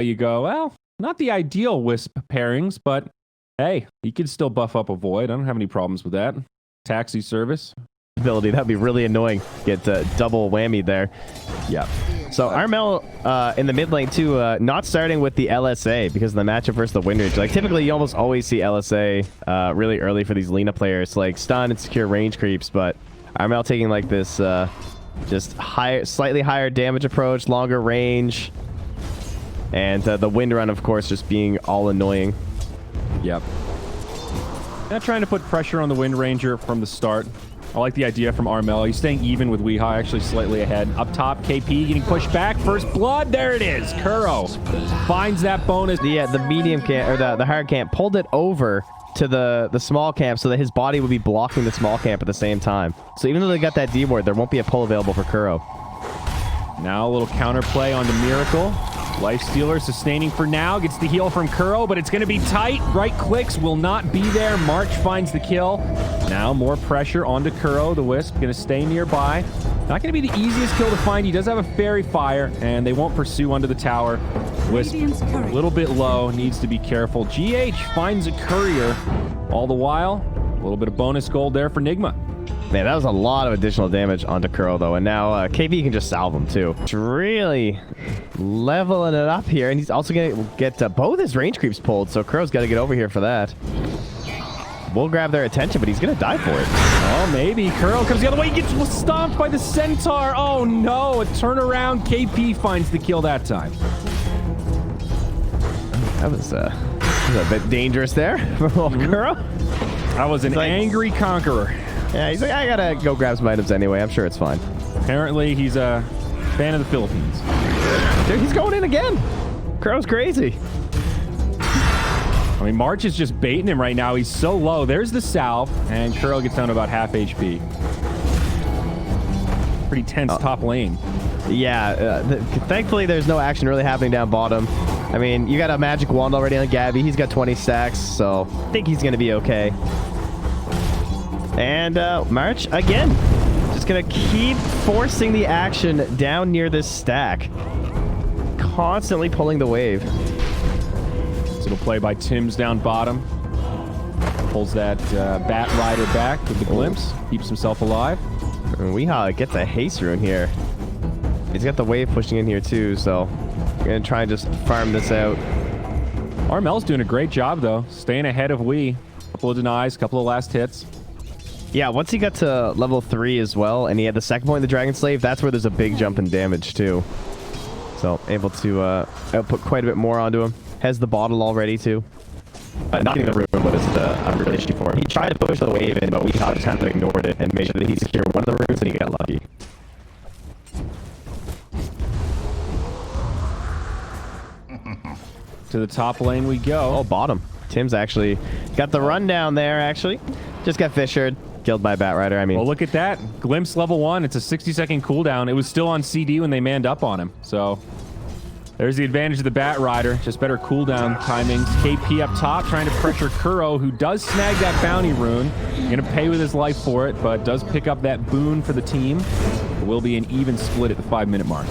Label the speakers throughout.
Speaker 1: You go, well, not the ideal Wisp pairings, but hey, he could still buff up a Void. I don't have any problems with that. Taxi service.
Speaker 2: Ability, that'd be really annoying. Get double whammy there.
Speaker 1: Yeah.
Speaker 2: So Armel in the mid lane too, not starting with the LSA because of the matchup versus the Windridge. Like typically you almost always see LSA really early for these Lina players, like stun and secure range creeps, but Armel taking like this just slightly higher damage approach, longer range, and the wind run of course just being all annoying.
Speaker 1: Yep. Not trying to put pressure on the Wind Ranger from the start. I like the idea from Armel. He's staying even with Weehaw, actually slightly ahead. Up top, KP getting pushed back. First blood, there it is. Kuro finds that bonus.
Speaker 2: The medium camp, or the hard camp, pulled it over to the small camp so that his body would be blocking the small camp at the same time. So even though they got that D ward, there won't be a pull available for Kuro.
Speaker 1: Now a little counterplay onto Miracle. Lifestealer sustaining for now. Gets the heal from Kuro, but it's going to be tight. Right clicks will not be there. March finds the kill. Now more pressure onto Kuro. The Wisp going to stay nearby. Not going to be the easiest kill to find. He does have a Fairy Fire, and they won't pursue under the tower. Wisp a little bit low. Needs to be careful. GH finds a Courier. All the while, a little bit of bonus gold there for Nigma.
Speaker 2: Man, that was a lot of additional damage onto Kuro, though. And now KP can just salve him, too. It's really leveling it up here. And he's also going to get both his range creeps pulled. So Kuro's got to get over here for that. We'll grab their attention, but he's going to die for it.
Speaker 1: Oh, maybe. Kuro comes the other way. He gets stomped by the Centaur. Oh, no. A turnaround. KP finds the kill that time.
Speaker 2: That was a bit dangerous there for Kuro.
Speaker 1: That was an angry conqueror.
Speaker 2: Yeah, he's like, I gotta go grab some items anyway. I'm sure it's fine.
Speaker 1: Apparently, he's a fan of the Philippines.
Speaker 2: Dude, he's going in again. Kuro's crazy.
Speaker 1: I mean, March is just baiting him right now. He's so low. There's the salve, and Kuro gets down to about half HP. Pretty tense top lane.
Speaker 2: Yeah, thankfully there's no action really happening down bottom. I mean, you got a magic wand already on Gabby. He's got 20 stacks, so I think he's gonna be okay. And March, again, just going to keep forcing the action down near this stack. Constantly pulling the wave.
Speaker 1: So it'll play by Tim's down bottom. Pulls that Bat Rider back with the glimpse. Keeps himself alive.
Speaker 2: And Weehaw gets a haste rune here. He's got the wave pushing in here too, so we're going to try and just farm this out.
Speaker 1: Armel's doing a great job, though. Staying ahead of Wee. Couple of denies, couple of last hits.
Speaker 2: Yeah, once he got to level 3 as well, and he had the second point in the Dragon Slave, that's where there's a big jump in damage, too. So, able to output quite a bit more onto him. Has the bottle already, too.
Speaker 3: Not getting the rune was a real issue for him. He tried to push the wave in, but we just kind of ignored it and made sure that he secured one of the runes and he got lucky.
Speaker 1: To the top lane we go.
Speaker 2: Oh, bottom. Tim's actually got the rundown there, actually. Just got fissured. Killed by Bat Rider, I mean.
Speaker 1: Well, look at that. Glimpse level 1. It's a 60-second cooldown. It was still on CD when they manned up on him. So, there's the advantage of the Bat Rider. Just better cooldown timings. KP up top trying to pressure Kuro, who does snag that bounty rune. Gonna pay with his life for it, but does pick up that boon for the team. It will be an even split at the 5-minute mark.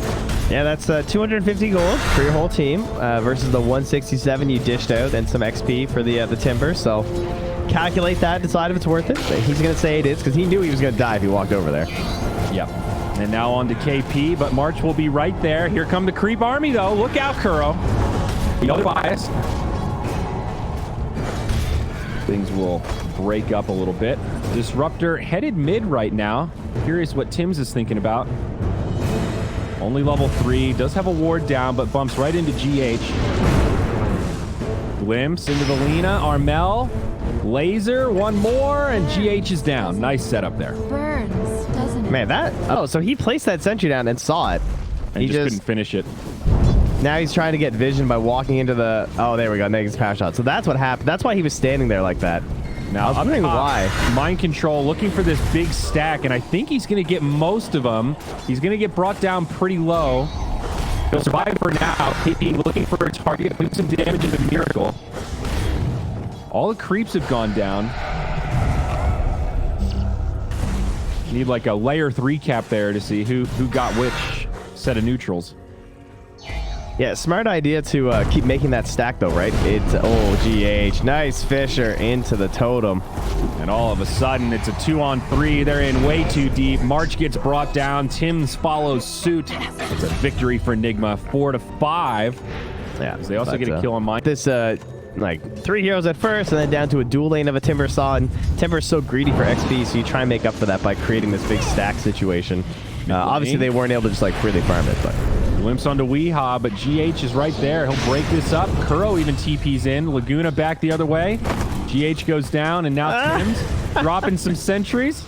Speaker 2: Yeah, that's 250 gold for your whole team versus the 167 you dished out and some XP for the Timber. So calculate that, decide if it's worth it. He's going to say it is because he knew he was going to die if he walked over there.
Speaker 1: Yep. And now on to KP, but March will be right there. Here come the creep army, though. Look out, Kuro. You know they're biased. Things will break up a little bit. Disruptor headed mid right now. Curious what Tim's is thinking about. Only level 3. Does have a ward down, but bumps right into GH. Glimpse into the Lina. Armel. Laser. One more, and GH is down. Nice setup there.
Speaker 4: Burns, doesn't it?
Speaker 2: Man, that... Oh, so he placed that sentry down and saw it.
Speaker 1: And he just couldn't finish it.
Speaker 2: Now he's trying to get vision by walking into the... Oh, there we go. Negative power shot. So that's what happened. That's why he was standing there like that.
Speaker 1: Now,
Speaker 2: I was wondering why.
Speaker 1: Mind control, looking for this big stack, and I think he's going to get most of them. He's going to get brought down pretty low. He'll survive for now. KP looking for a target, putting some damage into Miracle. All the creeps have gone down. Need like a layer 3 cap there to see who got which set of neutrals.
Speaker 2: Yeah, smart idea to keep making that stack though, right? It's GH. Nice Fisher into the totem.
Speaker 1: And all of a sudden, it's a 2-on-3. They're in way too deep. March gets brought down. Tim's follows suit. It's a victory for Nigma, 4-5.
Speaker 2: Yeah,
Speaker 1: They also get a kill on mine.
Speaker 2: This like 3 heroes at first, and then down to a dual lane of a Timber Saw. And Timber's so greedy for XP, so you try and make up for that by creating this big stack situation. Obviously, they weren't able to just like freely farm it, but.
Speaker 1: Glimpse onto Weehaw, but GH is right there. He'll break this up. Kuro even TP's in. Laguna back the other way. GH goes down, and now Tim's dropping some sentries.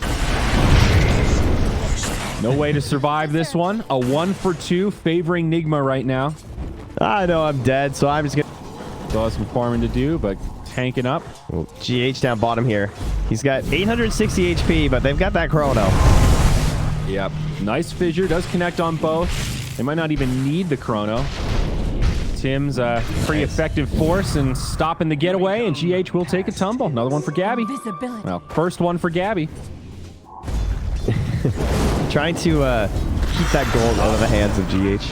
Speaker 1: No way to survive this one. A 1-for-2 favoring Nigma right now.
Speaker 2: I know I'm dead, so I'm just gonna.
Speaker 1: Still has some farming to do, but tanking up.
Speaker 2: Well, GH down bottom here. He's got 860 HP, but they've got that chrono.
Speaker 1: Yep. Nice fissure. Does connect on both. They might not even need the chrono. Tim's a pretty effective force in stopping the getaway, and GH will take a tumble. Another one for Gabby. Well, first one for Gabby.
Speaker 2: Trying to keep that gold out of the hands of GH.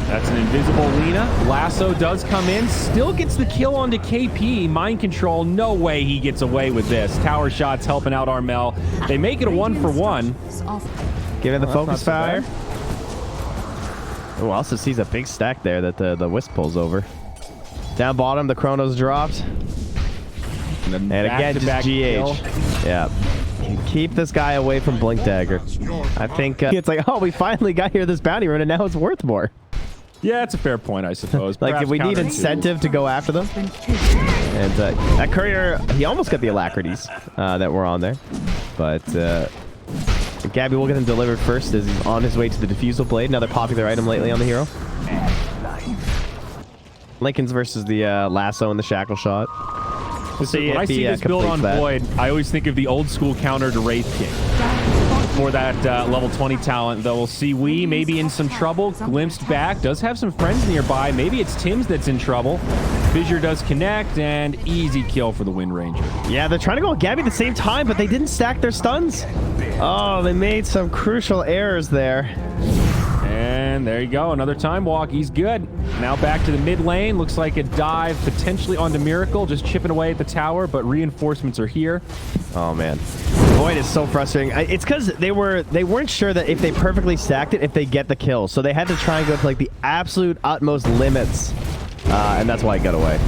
Speaker 1: That's an invisible Lina. Lasso does come in. Still gets the kill onto KP. Mind control. No way he gets away with this. Tower shots helping out Armel. They make it a 1-for-1.
Speaker 2: Give it the focus fire. Oh, also sees a big stack there that the Wisp pulls over. Down bottom, the chrono's dropped. And again, just GH. Yeah. Keep this guy away from Blink Dagger. I think it's like, oh, we finally got here this bounty run, and now it's worth more.
Speaker 1: Yeah, it's a fair point, I suppose.
Speaker 2: Like, we need incentive to go after them. And that courier, he almost got the alacrities that were on there. But Gabby will get him delivered first as he's on his way to the Diffusal Blade, another popular item lately on the hero. Lincoln's versus the Lasso and the Shackle Shot.
Speaker 1: When I see this build on Void, I always think of the old school counter to Wraith King. For that level 20 talent, though, we'll see Wee maybe in some trouble. Glimpsed back, does have some friends nearby. Maybe it's Tim's that's in trouble. Fissure does connect, and easy kill for the Wind Ranger.
Speaker 2: Yeah, they're trying to go with Gabby at the same time, but they didn't stack their stuns. Oh, they made some crucial errors there.
Speaker 1: And there you go, another time walk. He's good. Now back to the mid lane. Looks like a dive potentially onto Miracle, just chipping away at the tower, but reinforcements are here.
Speaker 2: Oh man, Void is so frustrating. It's because they weren't sure that if they perfectly stacked it, if they get the kill, so they had to try and go to like the absolute utmost limits, and that's why it got away.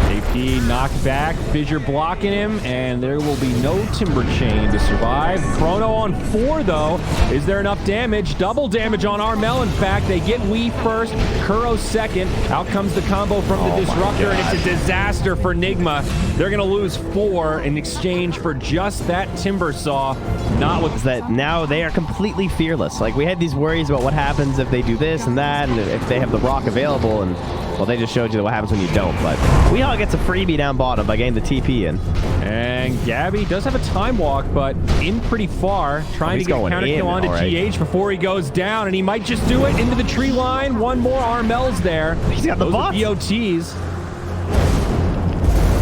Speaker 1: AP knocked back, Fissure blocking him, and there will be no Timber Chain to survive. Chrono on 4, though. Is there enough damage? Double damage on Armel, in fact. They get Wee first, Kuro second. Out comes the combo from the Disruptor, and it's a disaster for Nigma. They're going to lose 4 in exchange for just that Timber Saw. Not with
Speaker 2: that. Now they are completely fearless. Like, we had these worries about what happens if they do this and that, and if they have the rock available, and well, they just showed you what happens when you don't. But Weehaw gets a freebie down bottom by getting the TP in.
Speaker 1: And Gabby does have a time walk, but in pretty far, trying to get a counter kill onto GH before he goes down, and he might just do it into the tree line. One more, Armel's there.
Speaker 2: He's got the bots.
Speaker 1: BOTs.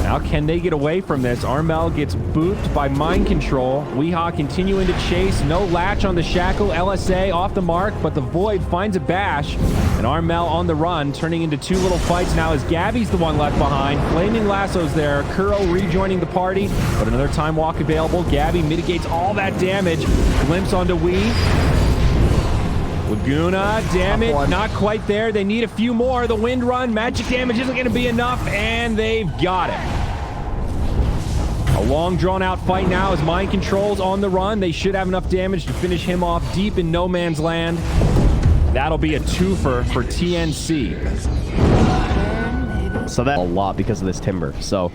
Speaker 1: Now can they get away from this? Armel gets booped by Mind Control. Weehaw continuing to chase. No latch on the Shackle. LSA off the mark, but the Void finds a bash. And Armel on the run, turning into 2 little fights now as Gabby's the one left behind. Flaming Lasso's there. Kuro rejoining the party, but another time walk available. Gabby mitigates all that damage. Glimpse onto Wee. Laguna, damage, not quite there. They need a few more. The Wind Run, magic damage isn't going to be enough, and they've got it. A long, drawn-out fight now as Mind Control's on the run. They should have enough damage to finish him off deep in no man's land. That'll be a twofer for TNC.
Speaker 2: So that's a lot because of this Timber. So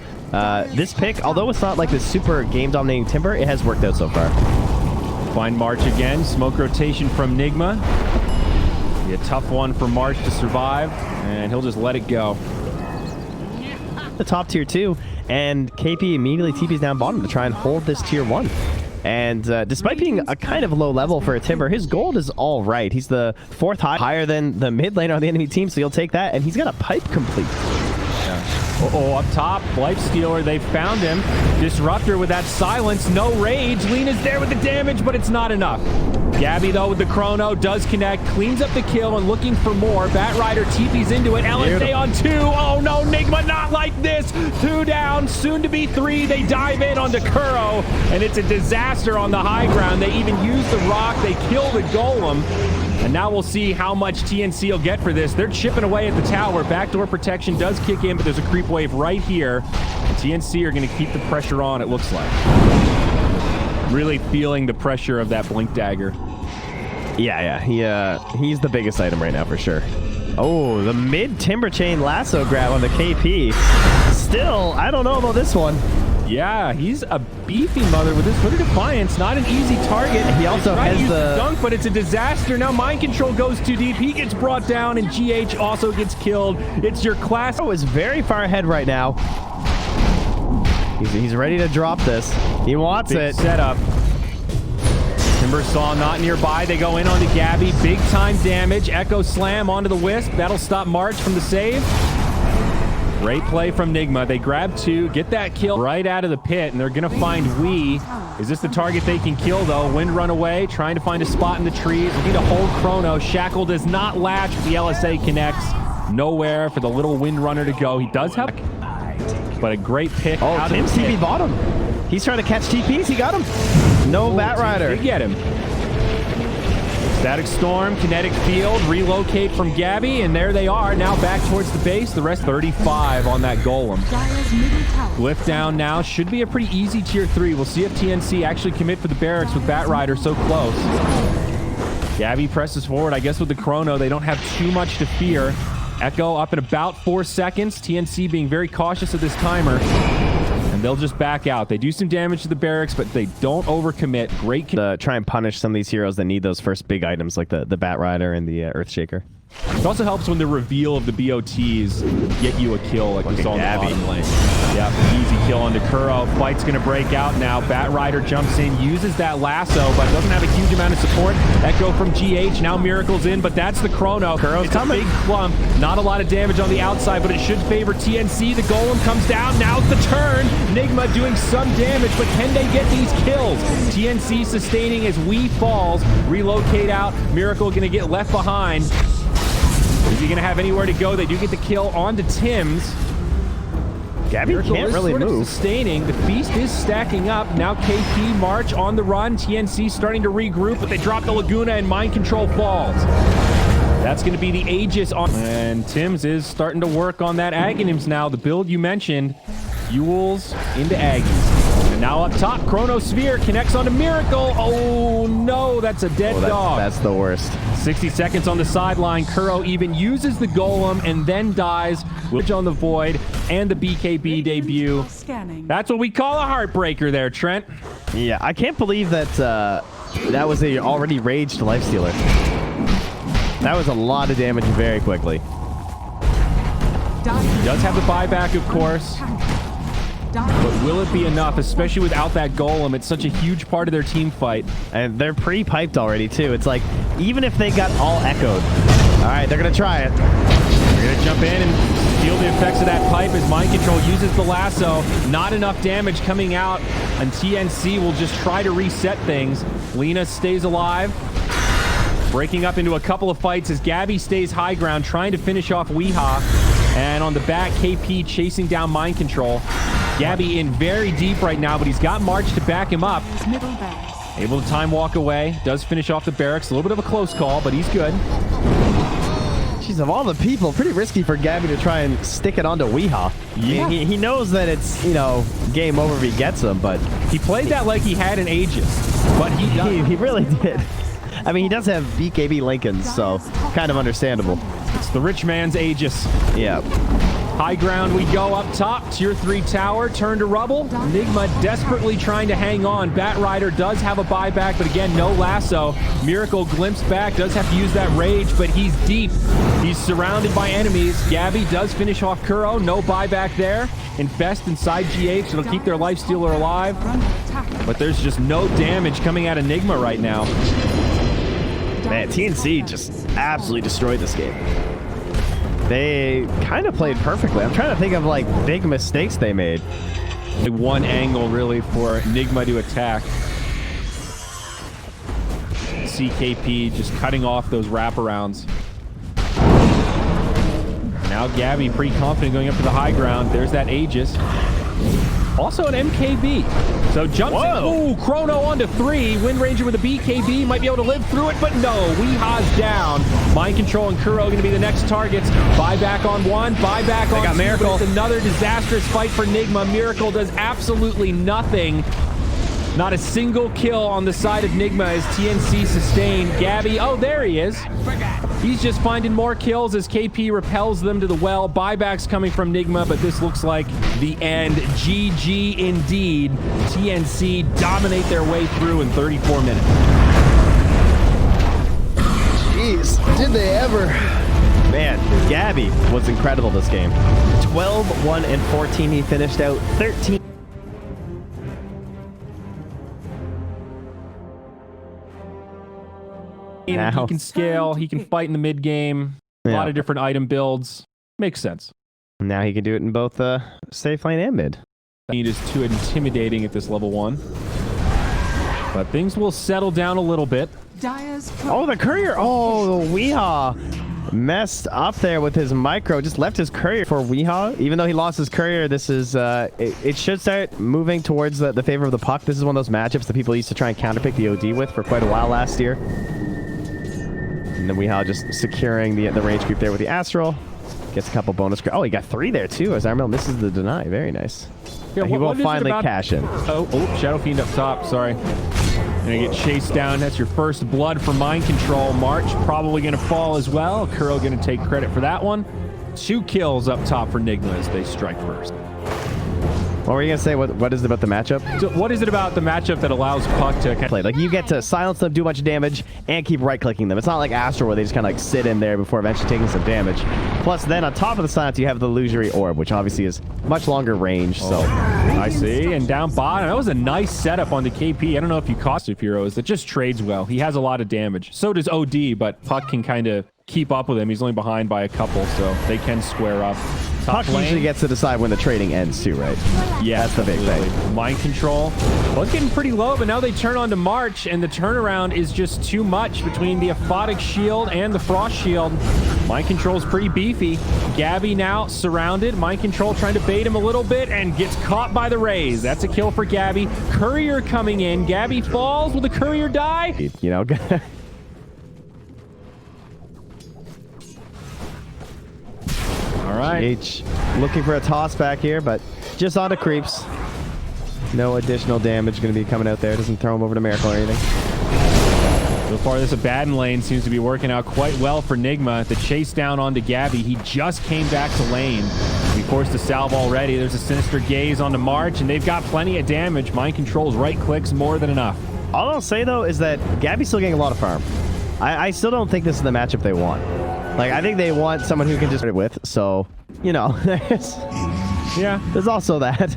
Speaker 2: this pick, although it's not like this super game-dominating Timber, it has worked out so far.
Speaker 1: Find March again. Smoke rotation from Nigma. Be a tough one for March to survive, and he'll just let it go.
Speaker 2: The top tier 2, and KP immediately TP's down bottom to try and hold this tier 1. And despite being a kind of low level for a Timber, his gold is all right. He's the 4th higher than the mid laner on the enemy team, so you'll take that, and he's got a pipe complete.
Speaker 1: Yeah. Uh-oh, up top, Lifestealer, they found him. Disruptor with that silence, no rage. Lena's there with the damage, but it's not enough. Gabby, though, with the chrono, does connect, cleans up the kill, and looking for more. Batrider TP's into it. LSA on 2. Oh, no, Nigma, not like this. 2 down, soon to be 3. They dive in onto Kuro, and it's a disaster on the high ground. They even use the rock. They kill the golem. And now we'll see how much TNC will get for this. They're chipping away at the tower. Backdoor protection does kick in, but there's a creep wave right here. And TNC are going to keep the pressure on, it looks like. Really feeling the pressure of that blink dagger.
Speaker 2: Yeah. He's the biggest item right now for sure. Oh, the mid timber chain lasso grab on the KP. Still, I don't know about this one.
Speaker 1: Yeah, he's a beefy mother with this Foot of Defiance. Not an easy target.
Speaker 2: He also has the
Speaker 1: dunk, but it's a disaster. Now Mind Control goes too deep. He gets brought down, and GH also gets killed. It's your class.
Speaker 2: Oh, is very far ahead right now. He's ready to drop this. He wants it.
Speaker 1: Setup. Timbersaw not nearby. They go in onto Gabby. Big time damage. Echo Slam onto the Wisp. That'll stop March from the save. Great play from Nigma. They grab 2, get that kill right out of the pit, and they're going to find Wee. Is this the target they can kill, though? Wind run away, trying to find a spot in the trees. Looking to hold Chrono. Shackle does not latch. The LSA connects. Nowhere for the little Wind Runner to go. He does have... But a great pick out
Speaker 2: Tim's
Speaker 1: of the pit.
Speaker 2: TP bottom. He's trying to catch TPs. He got him. No Batrider.
Speaker 1: They get him. Static Storm, Kinetic Field, relocate from Gabby, and there they are, now back towards the base. The rest 35 on that Golem. Glyph down now, should be a pretty easy tier 3. We'll see if TNC actually commit for the barracks with Batrider so close. Gabby presses forward. I guess with the chrono, they don't have too much to fear. Echo up in about 4 seconds. TNC being very cautious of this timer. And they'll just back out. They do some damage to the barracks, but they don't overcommit. Great.
Speaker 2: Try and punish some of these heroes that need those first big items like the Batrider and the Earthshaker.
Speaker 1: It also helps when the reveal of the BOTs get you a kill like we saw in the bottom lane. Yeah, easy kill onto Kuro. Fight's going to break out now. Batrider jumps in, uses that lasso, but doesn't have a huge amount of support. Echo from GH. Now Miracle's in, but that's the chrono.
Speaker 2: Kuro's
Speaker 1: it's
Speaker 2: coming.
Speaker 1: a big clump. Not a lot of damage on the outside, but it should favor TNC. The golem comes down. Now's the turn. Nigma doing some damage, but can they get these kills? TNC sustaining as Wee falls. Relocate out. Miracle going to get left behind. Is he going to have anywhere to go? They do get the kill onto Tim's.
Speaker 2: Gabby can't really move.
Speaker 1: Sustaining. The feast is stacking up. Now KP March on the run. TNC starting to regroup, but they drop the Laguna and Mind Control falls. That's going to be the Aegis on. And Tim's is starting to work on that Aghanims now. The build you mentioned. Fuels into Aggies. And now up top, Chronosphere connects onto Miracle. Oh no, that's a dead dog.
Speaker 2: That's the worst.
Speaker 1: 60 seconds on the sideline. Kuro even uses the golem and then dies. Which on the Void and the BKB debut. That's what we call a heartbreaker there, Trent.
Speaker 2: Yeah, I can't believe that that was a already raged Lifestealer. That was a lot of damage very quickly.
Speaker 1: He does have the buyback, of course. But will it be enough, especially without that golem? It's such a huge part of their team fight.
Speaker 2: And they're pre-piped already, too. It's like, even if they got all echoed. All right, they're going to try it.
Speaker 1: They're going to jump in and feel the effects of that pipe as Mind Control uses the lasso. Not enough damage coming out, and TNC will just try to reset things. Lena stays alive. Breaking up into a couple of fights as Gabby stays high ground, trying to finish off Weehaw. And on the back, KP chasing down Mind Control. Gabby in very deep right now, but he's got March to back him up. Able to time walk away. Does finish off the barracks. A little bit of a close call, but he's good.
Speaker 2: Jeez, of all the people, pretty risky for Gabby to try and stick it onto Weehaw.
Speaker 1: Yeah.
Speaker 2: He knows that it's, you know, game over if he gets him, but...
Speaker 1: He played that like he had an Aegis, but
Speaker 2: he really did. I mean, he does have BKB Lincolns, so kind of understandable.
Speaker 1: It's the rich man's Aegis.
Speaker 2: Yeah.
Speaker 1: High ground we go up top. Tier 3 tower turned to rubble. Nigma desperately trying to hang on. Batrider does have a buyback, but again, no lasso. Miracle glimpse back. Does have to use that rage, but he's deep. He's surrounded by enemies. Gabby does finish off Kuro. No buyback there. Infest inside GH. It'll keep their Lifestealer alive. But there's just no damage coming out of Nigma right now.
Speaker 2: Man, TNC just absolutely destroyed this game. They kind of played perfectly. I'm trying to think of like big mistakes they made.
Speaker 1: One angle really for Nigma to attack. CKP just cutting off those wraparounds. Now Gabby pretty confident going up to the high ground. There's that Aegis. Also an MKB. So jumps in. Ooh, Chrono onto 3. Wind Ranger with a BKB. Might be able to live through it, but no. Weeha's down. Mind Control and Kuro going to be the next targets. Buyback on 1. Buyback on 2.
Speaker 2: Miracle.
Speaker 1: It's another disastrous fight for Nigma. Miracle does absolutely nothing. Not a single kill on the side of Nigma as TNC sustained. Gabby, oh, there he is. He's just finding more kills as KP repels them to the well. Buybacks coming from Nigma, but this looks like the end. GG indeed. TNC dominate their way through in 34 minutes.
Speaker 2: Jeez, did they ever? Man, Gabby was incredible this game.
Speaker 3: 12, 1, and 14. He finished out 13.
Speaker 1: He can scale, he can fight in the mid game. A lot of different item builds. Makes sense.
Speaker 2: Now he can do it in both safe lane and mid.
Speaker 1: It is too intimidating at this level 1. But things will settle down a little bit.
Speaker 2: Oh, the courier. Oh, the Weehaw messed up there with his micro. Just left his courier for Weehaw. Even though he lost his courier, this is it should start moving towards the favor of the puck. This is one of those matchups that people used to try and counterpick the OD with for quite a while last year. And then Weehaw just securing the range creep there with the Astral. Gets a couple bonus. Oh, he got 3 there too as Armel misses the deny. Very nice.
Speaker 1: Yeah,
Speaker 2: he will finally cash in.
Speaker 1: Oh, Shadow Fiend up top. Sorry. Gonna get chased down. That's your first blood for Mind Control. March probably gonna fall as well. Kuro gonna take credit for that one. 2 kills up top for Nigma as they strike first.
Speaker 2: What were you gonna say? What is it about the matchup?
Speaker 1: So what is it about the matchup that allows Puck to
Speaker 2: play? Like you get to silence them, do a bunch of damage, and keep right-clicking them. It's not like Astro where they just kind of like sit in there before eventually taking some damage. Plus, then on top of the silence, you have the illusory orb, which obviously is much longer range. So
Speaker 1: I see. And down bottom, that was a nice setup on the KP. I don't know if you cost of heroes. It just trades well. He has a lot of damage. So does OD, but Puck can kind of keep up with him. He's only behind by a couple, so they can square up.
Speaker 2: Puck usually gets to decide when the trading ends too, right?
Speaker 1: Yeah,
Speaker 2: that's the big thing.
Speaker 1: Mind Control. Well, it's getting pretty low, but now they turn on to March, and the turnaround is just too much between the Aphotic Shield and the Frost Shield. Mind Control's pretty beefy. Gabby now surrounded. Mind Control trying to bait him a little bit and gets caught by the Rays. That's a kill for Gabby. Courier coming in. Gabby falls. Will the Courier die?
Speaker 2: You know,
Speaker 1: all right.
Speaker 2: GH looking for a toss back here, but just onto creeps. No additional damage going to be coming out there. Doesn't throw him over to Miracle or anything.
Speaker 1: So far, this Abaddon lane seems to be working out quite well for Nigma. The chase down onto Gabby. He just came back to lane. He forced a salve already. There's a Sinister Gaze onto March, and they've got plenty of damage. Mind Control's right clicks more than enough.
Speaker 2: All I'll say, though, is that Gabby's still getting a lot of farm. I still don't think this is the matchup they want. Like, I think they want someone who can just it with, so, you know, there's also that.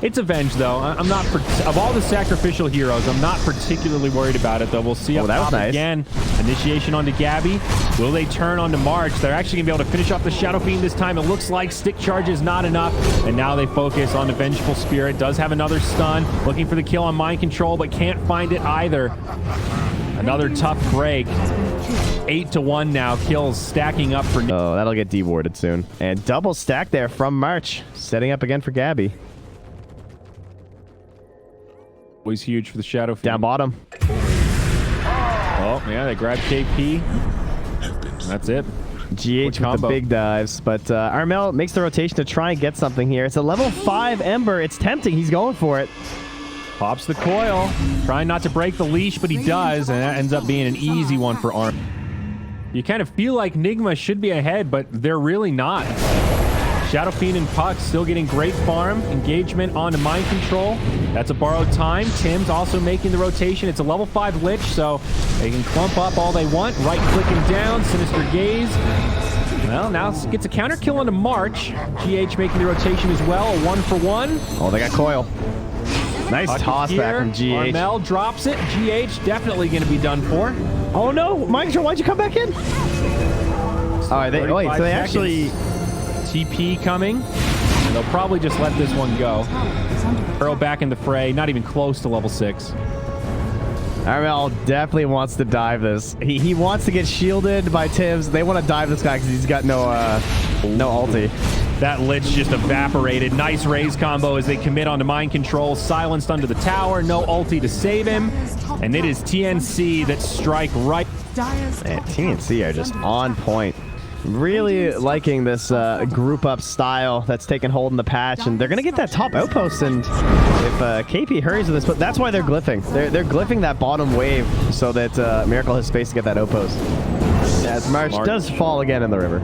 Speaker 1: It's Avenge, though. I'm not, of all the sacrificial heroes, I'm not particularly worried about it, though. We'll see up top again. Initiation onto Gabby. Will they turn onto March? They're actually going to be able to finish off the Shadow Fiend this time. It looks like stick charge is not enough, and now they focus on the Vengeful Spirit. Does have another stun. Looking for the kill on Mind Control, but can't find it either. Another tough break. 8-1 now. Kills stacking up for...
Speaker 2: Oh, that'll get dewarded soon. And double stack there from March. Setting up again for Gabby.
Speaker 1: Always huge for the Shadow Fiend.
Speaker 2: Down bottom.
Speaker 1: Oh, yeah, they grab KP. That's it.
Speaker 2: GH with the big dives. But Armel makes the rotation to try and get something here. It's a level 5 Ember. It's tempting. He's going for it.
Speaker 1: Pops the coil. Trying not to break the leash, but he does, and that ends up being an easy one for Arm. You kind of feel like Nigma should be ahead, but they're really not. Shadow Fiend and Puck still getting great farm. Engagement onto Mind Control. That's a borrowed time. Tim's also making the rotation. It's a level 5 Lich, so they can clump up all they want. Right-clicking down. Sinister Gaze. Well, now gets a counter kill onto March. GH making the rotation as well. A 1-for-1.
Speaker 2: Oh, they got coil. Nice toss back from GH.
Speaker 1: Armel drops it. GH definitely going to be done for.
Speaker 2: Oh no, Mind Control, why'd you come back in? All right, wait, so they
Speaker 1: 35
Speaker 2: actually...
Speaker 1: TP coming. And they'll probably just let this one go. Burrow back in the fray, not even close to level 6.
Speaker 2: Armel definitely wants to dive this. He wants to get shielded by Tibbs. They want to dive this guy because he's got no ulti.
Speaker 1: That Lich just evaporated. Nice raise combo as they commit onto mind control. Silenced under the tower. No ulti to save him. And it is TNC that strike right.
Speaker 2: Man, TNC are just on point. Really liking this group up style that's taken hold in the patch, and they're gonna get that top outpost. And if KP hurries with this, but that's why they're glyphing. They're glyphing that bottom wave so that Miracle has space to get that outpost. As March does fall again in the river.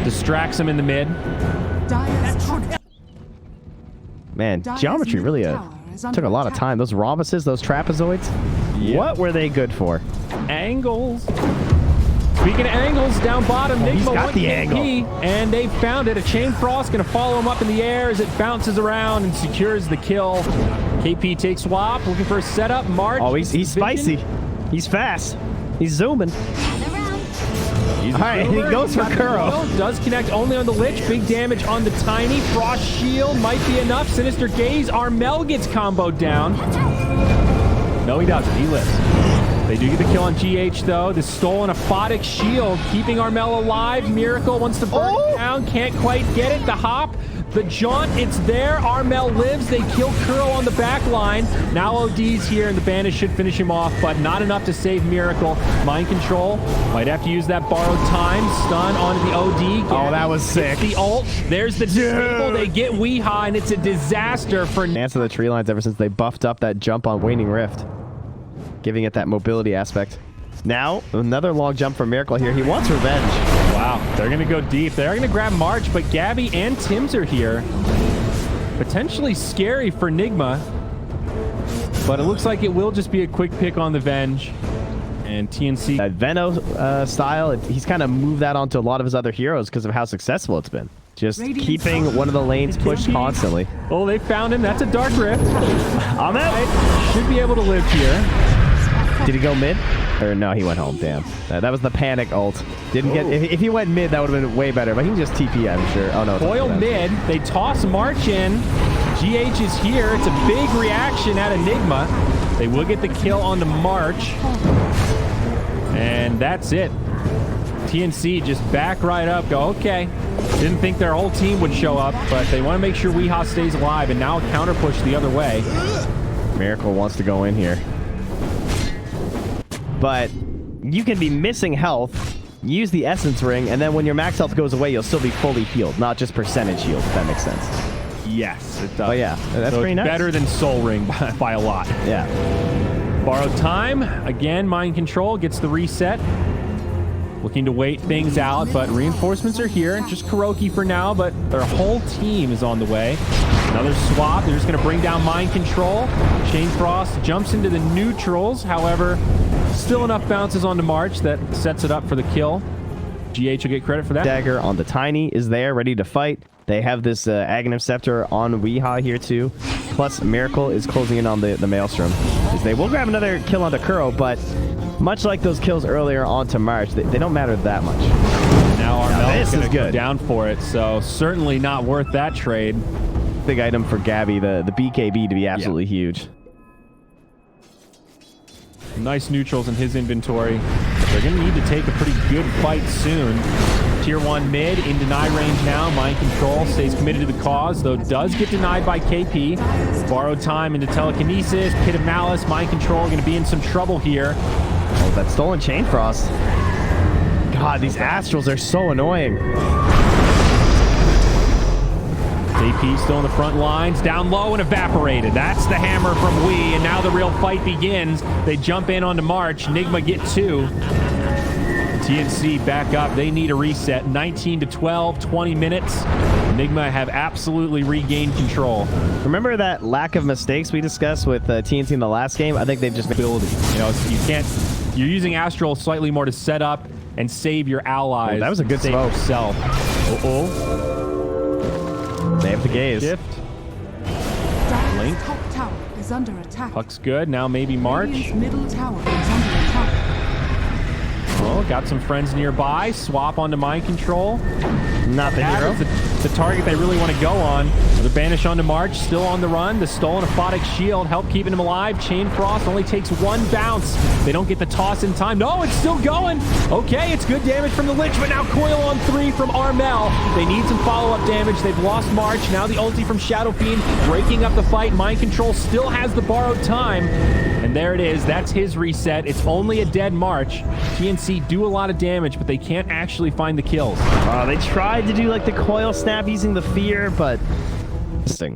Speaker 1: Distracts him in the mid.
Speaker 2: Man, geometry really took a lot of time. Those rhombuses, those trapezoids, what were they good for?
Speaker 1: Angles. Speaking of angles, down bottom, Nigma
Speaker 2: he's got the angle.
Speaker 1: And they found it. A Chain Frost going to follow him up in the air as it bounces around and secures the kill. KP takes swap, looking for a setup. March.
Speaker 2: Oh, he's spicy. He's fast. He's zooming. All right, he goes for Kuro.
Speaker 1: Does connect only on the Lich. Big damage on the Tiny. Frost Shield might be enough. Sinister Gaze. Armel gets comboed down. No, he doesn't. He lives. They do get the kill on GH, though. The stolen Aphotic Shield, keeping Armel alive. Miracle wants to burn it down. Can't quite get it. The hop. The jaunt, it's there. Armel lives. They kill Kuro on the back line. Now OD's here, and the bandit should finish him off, but not enough to save Miracle. Mind control. Might have to use that borrowed time. Stun onto the OD.
Speaker 2: Oh, that was sick.
Speaker 1: The ult. There's the disable. They get Weeha, and it's a disaster for...
Speaker 2: Dance of the tree lines ever since they buffed up that jump on Waning Rift, giving it that mobility aspect. Now, another long jump from Miracle here. He wants revenge.
Speaker 1: Wow, they're going to go deep. They're going to grab March, but Gabby and Tims are here. Potentially scary for Nigma, but it looks like it will just be a quick pick on the Venge. And TNC...
Speaker 2: That Veno style, he's kind of moved that onto a lot of his other heroes because of how successful it's been. Just keeping one of the lanes pushed constantly.
Speaker 1: Oh, they found him. That's a Dark Rift.
Speaker 2: On that,
Speaker 1: should be able to live here.
Speaker 2: Did he go mid? Or no, he went home. Damn. That was the panic ult. Didn't get... If he went mid, that would have been way better. But he can just TP, I'm sure. Oh, no.
Speaker 1: Foil mid. They toss March in. GH is here. It's a big reaction at Enigma. They will get the kill on the March. And that's it. TNC just back right up. Go, okay. Didn't think their whole team would show up, but they want to make sure Weeha stays alive. And now a counter push the other way.
Speaker 2: Miracle wants to go in here. But you can be missing health, use the Essence Ring, and then when your max health goes away, you'll still be fully healed, not just percentage healed, if that makes sense.
Speaker 1: Yes, it does.
Speaker 2: But yeah, that's
Speaker 1: so
Speaker 2: pretty nice.
Speaker 1: Better than Soul Ring by a lot.
Speaker 2: Yeah.
Speaker 1: Borrowed time. Again, mind control gets the reset. Looking to wait things out, but reinforcements are here. Just Kuroki for now, but their whole team is on the way. Another swap. They're just going to bring down mind control. Chain Frost jumps into the neutrals. However, still enough bounces onto March that sets it up for the kill. GH will get credit for that.
Speaker 2: Dagger on the Tiny is there, ready to fight. They have this Aghanim Scepter on Weeha here too. Plus, Miracle is closing in on the Maelstrom. They will grab another kill onto Kuro, but much like those kills earlier onto March, they don't matter that much.
Speaker 1: Now Armel is going to go
Speaker 2: good.
Speaker 1: down for it, so certainly not worth that trade.
Speaker 2: Big item for Gabby, the BKB to be absolutely huge.
Speaker 1: Nice neutrals in his inventory. They're going to need to take a pretty good fight soon. Tier 1 mid in deny range now. Mind control stays committed to the cause, though does get denied by KP. Borrowed time into telekinesis. Pit of Malice. Mind control going to be in some trouble here.
Speaker 2: Oh, that stolen Chain Frost. God, these Astrals are so annoying.
Speaker 1: AP still in the front lines, down low and evaporated. That's the hammer from Wee, and now the real fight begins. They jump in onto March. Nigma get 2. TNC back up. They need a reset. 19 to 12, 20 minutes. Nigma have absolutely regained control.
Speaker 2: Remember that lack of mistakes we discussed with TNC in the last game? I think they've just
Speaker 1: ability. You know, you can't. You're using Astral slightly more to set up and save your allies.
Speaker 2: Oh, that was a good smoke.
Speaker 1: Yourself.
Speaker 2: They have the gaze.
Speaker 1: Shift. Link.
Speaker 4: Top tower is under attack.
Speaker 1: Puck's good. Now maybe March.
Speaker 4: Radiant's middle tower is under attack.
Speaker 1: Oh, Miracle got some friends nearby. Swap onto mind control.
Speaker 2: Not the hero.
Speaker 1: The target they really want to go on. The banish onto March, still on the run. The stolen aphotic shield help keeping him alive. Chain Frost only takes one bounce. They don't get the toss in time. No, it's still going. Okay, it's good damage from the Lich, but now Coil on 3 from Armel. They need some follow-up damage. They've lost March. Now the ulti from Shadow Fiend breaking up the fight. Mind control still has the borrowed time. And there it is. That's his reset. It's only a dead March. TNC do a lot of damage, but they can't actually find the kills.
Speaker 2: They tried to do like the coil snap using the fear, but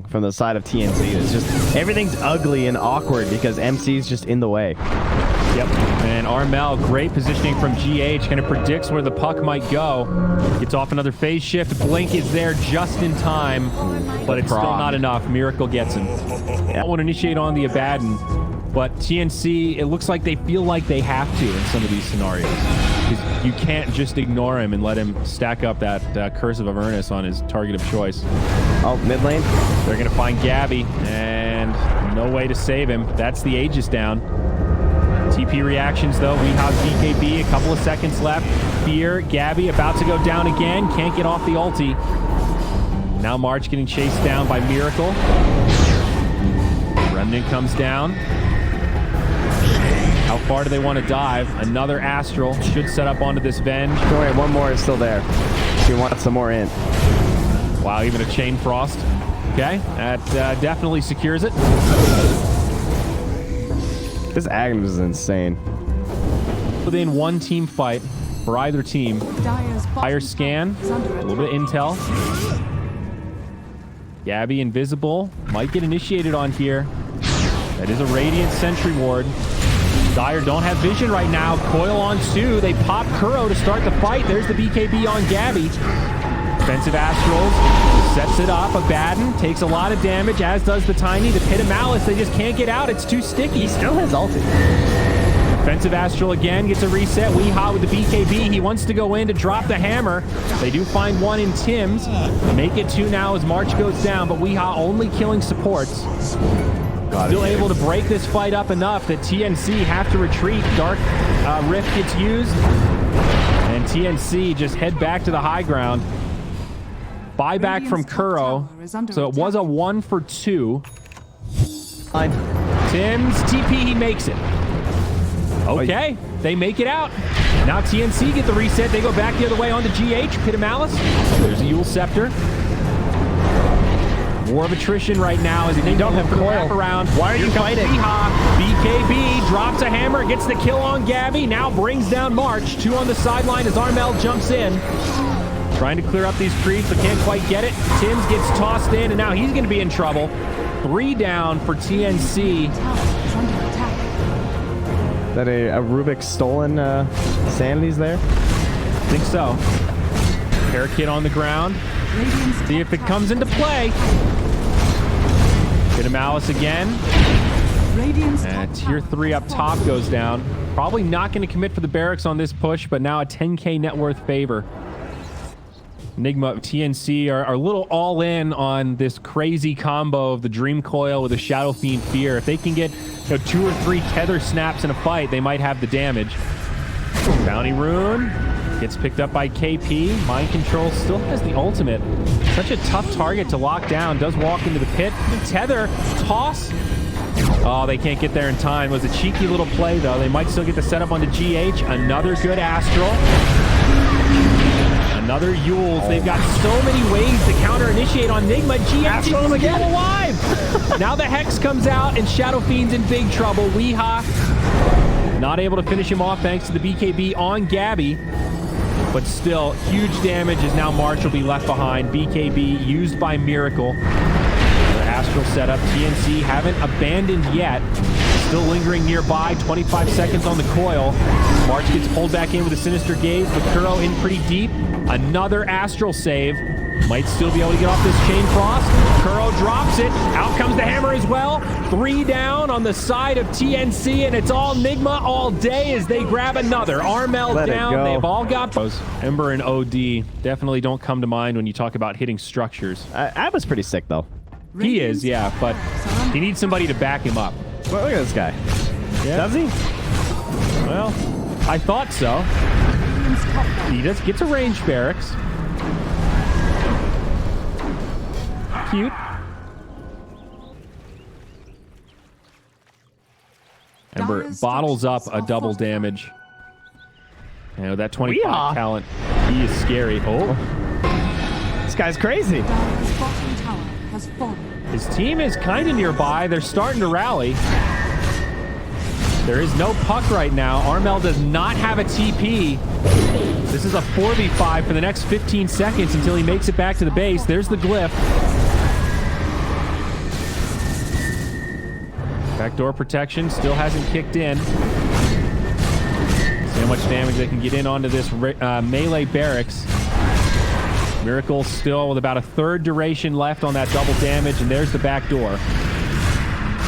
Speaker 2: from the side of TNC, it's just everything's ugly and awkward because MC's just in the way.
Speaker 1: Yep. And Armel, great positioning from GH, kind of predicts where the puck might go. Gets off another phase shift. Blink is there just in time, but it's still not enough. Miracle gets him. I don't want to initiate on the Abaddon, but TNC, it looks like they feel like they have to in some of these scenarios. Because you can't just ignore him and let him stack up that Curse of Avernus on his target of choice.
Speaker 2: Oh, mid lane.
Speaker 1: They're going to find Gabby, and no way to save him. That's the Aegis down. TP reactions, though. We have BKB, a couple of seconds left. Fear, Gabby about to go down again. Can't get off the ulti. Now March getting chased down by Miracle. Remnant comes down. How far do they want to dive? Another Astral should set up onto this Venge.
Speaker 2: Don't worry, one more is still there. She wants some more in.
Speaker 1: Wow, even a Chain Frost. Okay, that definitely secures it.
Speaker 2: This Agnes is insane.
Speaker 1: Within one team fight for either team. Fire scan, a little bit of intel. Gabby invisible, might get initiated on here. That is a Radiant Sentry Ward. Dire don't have vision right now. Coil on 2. They pop Kuro to start the fight. There's the BKB on Gabby. Defensive Astrals sets it up. Abaddon takes a lot of damage, as does the Tiny. The Pit of Malice, they just can't get out. It's too sticky.
Speaker 2: He still has ulti.
Speaker 1: Defensive Astral again gets a reset. Weehaw with the BKB. He wants to go in to drop the hammer. They do find one in Tim's. Make it 2 now as March goes down, but Weehaw only killing supports. Still able to break this fight up enough that TNC have to retreat. Dark Rift gets used, and TNC just head back to the high ground. Buyback from Kuro, so it was a 1 for 2. Tim's TP, he makes it. Okay, they make it out. Now TNC get the reset. They go back the other way onto GH. Pit of Malice. There's a Yule Scepter. War of attrition right now as they don't have coil around.
Speaker 2: Why are you fighting?
Speaker 1: BKB drops a hammer, gets the kill on Gabby. Now brings down March. 2 on the sideline as Armel jumps in. Trying to clear up these creeps, but can't quite get it. Tim's gets tossed in, and now he's going to be in trouble. 3 down for TNC.
Speaker 2: Is that a Rubik stolen sanities there?
Speaker 1: I think so. Parakeet on the ground. See if it comes into play. Bit of Malice again. And tier 3 up top goes down. Probably not going to commit for the barracks on this push, but now a 10k net worth favor. Nigma TNC are a little all in on this crazy combo of the Dream Coil with a Shadow Fiend Fear. If they can get 2 or 3 tether snaps in a fight, they might have the damage. Bounty Rune gets picked up by KP. Mind Control still has the ultimate. Such a tough target to lock down. Does walk into the pit. Tether, toss. Oh, they can't get there in time. It was a cheeky little play, though. They might still get the setup onto GH. Another good Astral. Another Yules. They've got so many ways to counter-initiate on Nigma. GH is still alive. Now the Hex comes out, and Shadow Fiend's in big trouble. Weehaw not able to finish him off thanks to the BKB on Gabby. But still, huge damage as now March will be left behind. BKB used by Miracle. The Astral setup. TNC haven't abandoned yet. Still lingering nearby. 25 seconds on the coil. March gets pulled back in with a Sinister Gaze, but Kuro in pretty deep. Another Astral save. Might still be able to get off this Chain Frost. Kuro drops it. Out comes the hammer as well. 3 down on the side of TNC, and it's all Nigma all day as they grab another. Armel down. They've all got those. Ember and OD definitely don't come to mind when you talk about hitting structures.
Speaker 2: Abba's pretty sick, though.
Speaker 1: He is, yeah, but he needs somebody to back him up.
Speaker 2: Well, look at this guy.
Speaker 1: Yeah.
Speaker 2: Does he?
Speaker 1: Well, I thought so. He just gets a ranged barracks. Cute. Ember bottles up a double damage. You know, that 25 talent, he is scary. Oh.
Speaker 2: This guy's crazy.
Speaker 1: His team is kind of nearby. They're starting to rally. There is no puck right now. Armel does not have a TP. This is a 4v5 for the next 15 seconds until he makes it back to the base. There's the glyph. Backdoor protection still hasn't kicked in. See how much damage they can get in onto this melee barracks. Miracle still with about a third duration left on that double damage, and there's the back door.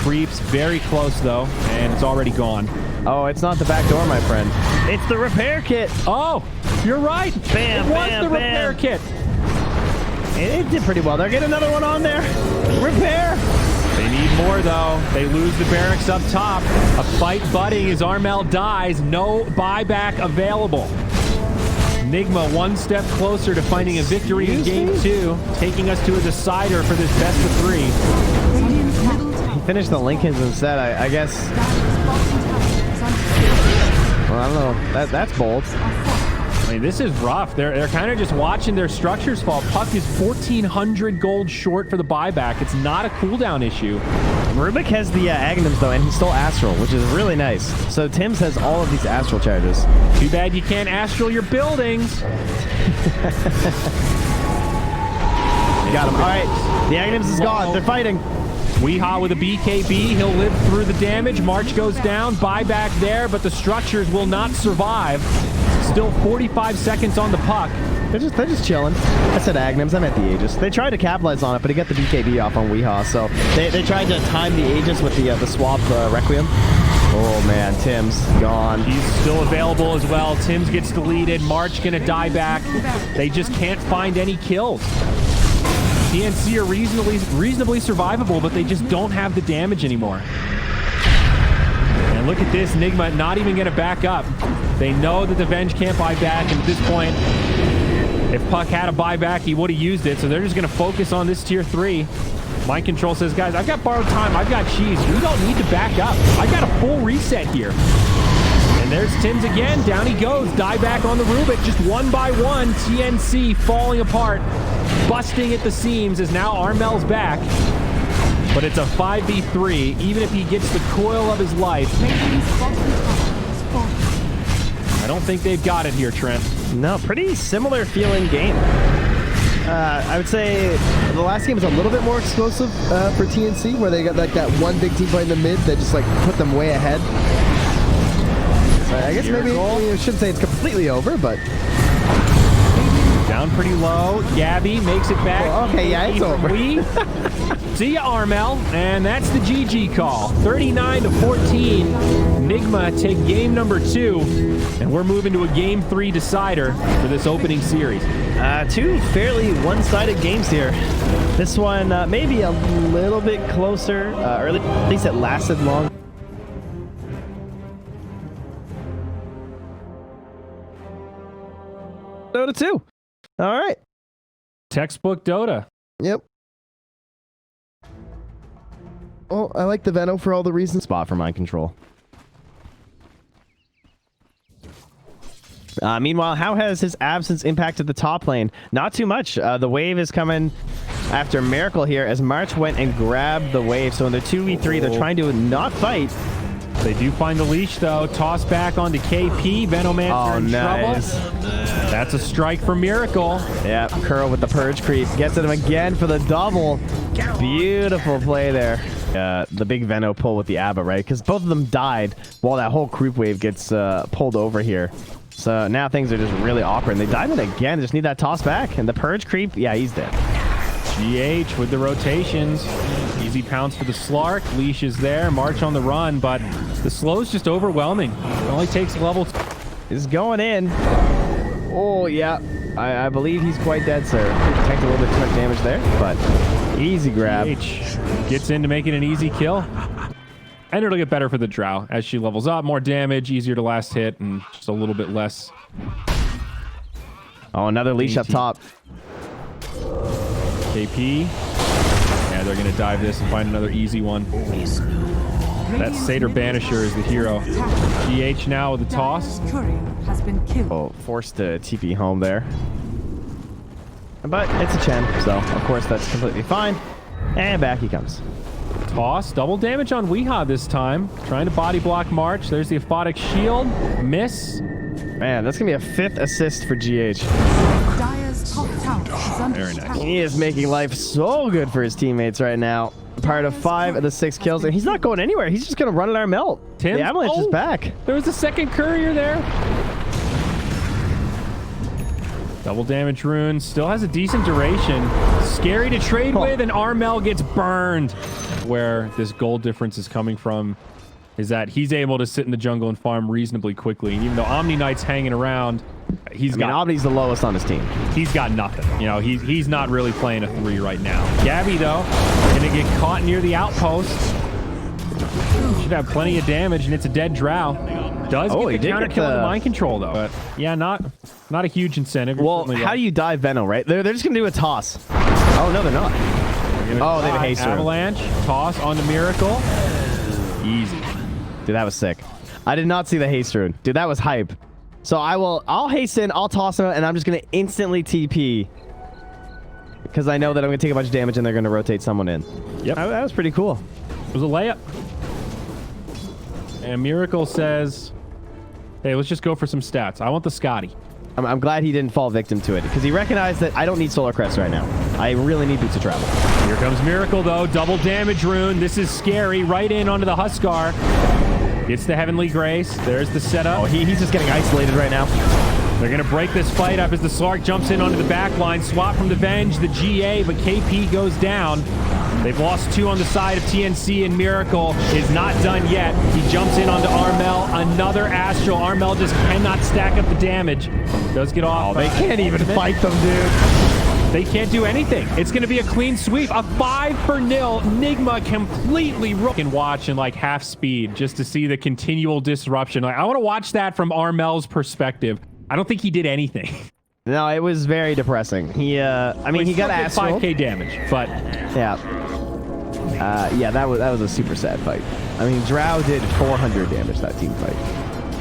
Speaker 1: Creeps very close though, and it's already gone.
Speaker 2: Oh, it's not the back door, my friend. It's the repair kit.
Speaker 1: Oh, you're right.
Speaker 2: Bam,
Speaker 1: it was
Speaker 2: bam,
Speaker 1: the repair
Speaker 2: bam.
Speaker 1: kit.
Speaker 2: It did pretty well. They're getting another one on there. Repair.
Speaker 1: They need more though. They lose the barracks up top. A fight budding as Armel dies. No buyback available. Nigma one step closer to finding a victory in game 2, taking us to a decider for this best of 3.
Speaker 2: He finished the Lincolns instead, I guess. Well, I don't know. That's bold.
Speaker 1: I mean, this is rough. They're kind of just watching their structures fall. Puck is 1,400 gold short for the buyback. It's not a cooldown issue.
Speaker 2: Rubik has the Aghanims, though, and he stole Astral, which is really nice. So Tim's has all of these Astral charges.
Speaker 1: Too bad you can't Astral your buildings.
Speaker 2: Got him. All right. The Aghanims is gone. They're fighting.
Speaker 1: Weehaw with a BKB. He'll live through the damage. March goes down. Buyback there, but the structures will not survive. Still 45 seconds on the puck.
Speaker 2: They're just chilling. I said Aghanims. I meant the Aegis. They tried to capitalize on it, but he got the BKB off on Weehaw, so they tried to time the Aegis with the swap Requiem. Oh, man. Tim's gone.
Speaker 1: He's still available as well. Tim's gets deleted. March going to die back. They just can't find any kills. TNC are reasonably survivable, but they just don't have the damage anymore. And look at this. Nigma not even going to back up. They know that the Venge can't buy back, and at this point, if Puck had a buyback, he would have used it, so they're just going to focus on this tier 3. Mind Control says, guys, I've got borrowed time. I've got cheese. We don't need to back up. I got a full reset here. And there's Tim's again. Down he goes. Die back on the Rubik. Just one by one. TNC falling apart. Busting at the seams as now Armel's back. But it's a 5v3. Even if he gets the coil of his life. I don't think they've got it here, Trent.
Speaker 2: No, pretty similar feeling game. I would say the last game was a little bit more explosive for TNC, where they got like that one big team playing the mid that just like put them way ahead. So I guess maybe you shouldn't say it's completely over, but
Speaker 1: down pretty low. Gabby makes it back.
Speaker 2: Oh, okay, yeah, it's over.
Speaker 1: See ya, Armel. And that's the GG call. 39-14. Nigma take game number 2. And we're moving to a game 3 decider for this opening series.
Speaker 2: 2 fairly one-sided games here. This one maybe a little bit closer, or at least it lasted long. Dota 2. All right.
Speaker 1: Textbook Dota.
Speaker 2: Yep. Oh, I like the Venom for all the reasons. Spot for Mind Control. Meanwhile, how has his absence impacted the top lane? Not too much. The wave is coming after Miracle here as March went and grabbed the wave. So in the 2v3, they're trying to not fight.
Speaker 1: They do find the leash, though. Toss back onto KP. Venomancer in trouble. That's a strike for Miracle.
Speaker 2: Yeah, Curl with the Purge Creep. Gets him again for the double. Beautiful play there. The big Veno pull with the ABBA, right? Because both of them died while that whole creep wave gets pulled over here. So now things are just really awkward. And they dive in again. They just need that toss back. And the Purge Creep, yeah, he's dead.
Speaker 1: GH with the rotations. Easy pounce for the Slark. Leash is there. March on the run, but the slow's just overwhelming. It only takes level.
Speaker 2: Is going in. Oh, yeah. I believe he's quite dead, sir. Tanked a little bit too much damage there, but easy grab.
Speaker 1: GH gets in to make it an easy kill. And it'll get better for the Drow as she levels up. More damage, easier to last hit, and just a little bit less
Speaker 2: Oh, another leash up top.
Speaker 1: KP. Yeah, they're going to dive this and find another easy one. That Satyr Banisher is the hero. GH now with the toss.
Speaker 2: Oh, forced to TP home there. But it's a Chen, so of course that's completely fine. And back he comes.
Speaker 1: Toss. Double damage on Weehaw this time. Trying to body block March. There's the Aphotic Shield. Miss.
Speaker 2: Man, that's going to be a 5th assist for GH.
Speaker 1: Very nice.
Speaker 2: He is making life so good for his teammates right now. Part of 5 of the 6 kills, and he's not going anywhere. He's just going to run at our melt.
Speaker 1: Tim?
Speaker 2: The Avalanche is back.
Speaker 1: There was a second courier there. Double damage rune. Still has a decent duration. Scary to trade with, and Armel gets burned. Where this gold difference is coming from is that he's able to sit in the jungle and farm reasonably quickly. And even though Omni Knight's hanging around,
Speaker 2: Omni's the lowest on his team.
Speaker 1: He's got nothing. You know, he's not really playing a 3 right now. Gabby, though, gonna get caught near the outpost. Should have plenty of damage, and it's a dead drow. Does get the counter kill with the mind control, though. But yeah, not a huge incentive.
Speaker 2: Well, how do you die Venno, right? They're just gonna do a toss. Oh no, they're not. Oh, they have a haste rune.
Speaker 1: Avalanche, toss on the Miracle. Easy.
Speaker 2: Dude, that was sick. I did not see the haste rune. Dude, that was hype. So I'll hasten, I'll toss him, and I'm just going to instantly TP. Because I know that I'm going to take a bunch of damage and they're going to rotate someone in.
Speaker 1: Yep.
Speaker 2: That was pretty cool.
Speaker 1: It was a layup. And Miracle says, hey, let's just go for some stats. I want the Scotty.
Speaker 2: I'm glad he didn't fall victim to it. Because he recognized that I don't need Solar Crest right now. I really need Boots of Travel.
Speaker 1: Here comes Miracle, though. Double damage rune. This is scary. Right in onto the Huskar. Gets the Heavenly Grace. There's the setup.
Speaker 2: Oh, he's just getting isolated right now.
Speaker 1: They're going to break this fight up as the Slark jumps in onto the back line. Swap from the Venge, the GA, but KP goes down. They've lost 2 on the side of TNC, and Miracle is not done yet. He jumps in onto Armel. Another Astral. Armel just cannot stack up the damage. Does get off.
Speaker 2: Oh, they can't even fight them, dude.
Speaker 1: They can't do anything. It's going to be a clean sweep. A 5-0. Nigma completely can watch in like half speed just to see the continual disruption. Like, I want to watch that from Armel's perspective. I don't think he did anything.
Speaker 2: No, it was very depressing. He, I mean, he got Astral.
Speaker 1: 5k damage, but
Speaker 2: yeah. Yeah, that was a super sad fight. I mean, Drow did 400 damage that team fight.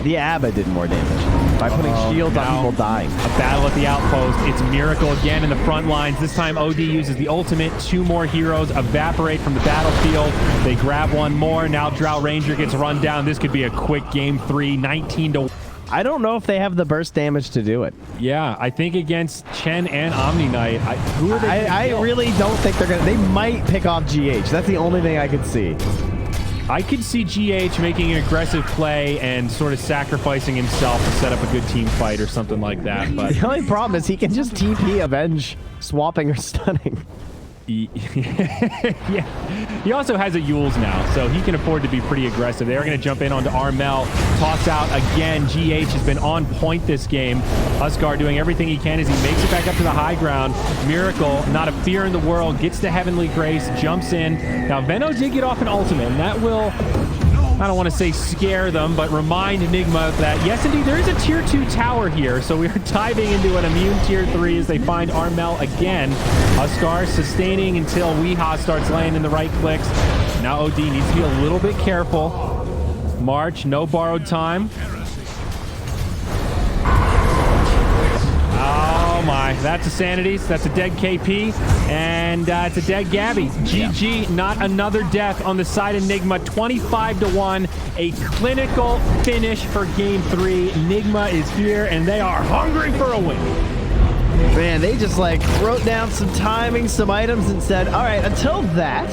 Speaker 2: The Abba did more damage by putting shields on people dying.
Speaker 1: A battle at the outpost. It's Miracle again in the front lines. This time OD uses the ultimate. 2 more heroes evaporate from the battlefield. They grab one more. Now Drow Ranger gets run down. This could be a quick game 3, 19-1.
Speaker 2: I don't know if they have the burst damage to do it.
Speaker 1: Yeah, I think against Chen and Omni Knight, who are they?
Speaker 2: I really don't think they're gonna. They might pick off GH. That's the only thing I could see.
Speaker 1: I could see GH making an aggressive play and sort of sacrificing himself to set up a good team fight or something like that. But
Speaker 2: the only problem is he can just TP Avenge, swapping or stunning.
Speaker 1: Yeah. He also has a Yules now, so he can afford to be pretty aggressive. They're going to jump in onto Armel. Toss out again. GH has been on point this game. Huskar doing everything he can as he makes it back up to the high ground. Miracle, not a fear in the world, gets the Heavenly Grace, jumps in. Now, Venno did get off an ultimate, and that will, I don't want to say scare them, but remind Nigma that, yes, indeed, there is a tier 2 tower here. So we are diving into an immune tier 3 as they find Armel again. Huskar sustaining until Weehaw starts laying in the right clicks. Now OD needs to be a little bit careful. March, no borrowed time. Oh my, that's a Sanities. That's a dead KP. And it's a dead Gabby. GG, not another death on the side of Nigma. 25-1. A clinical finish for game 3. Nigma is here, and they are hungry for a win.
Speaker 2: Man, they just like wrote down some timing, some items, and said, all right, until that,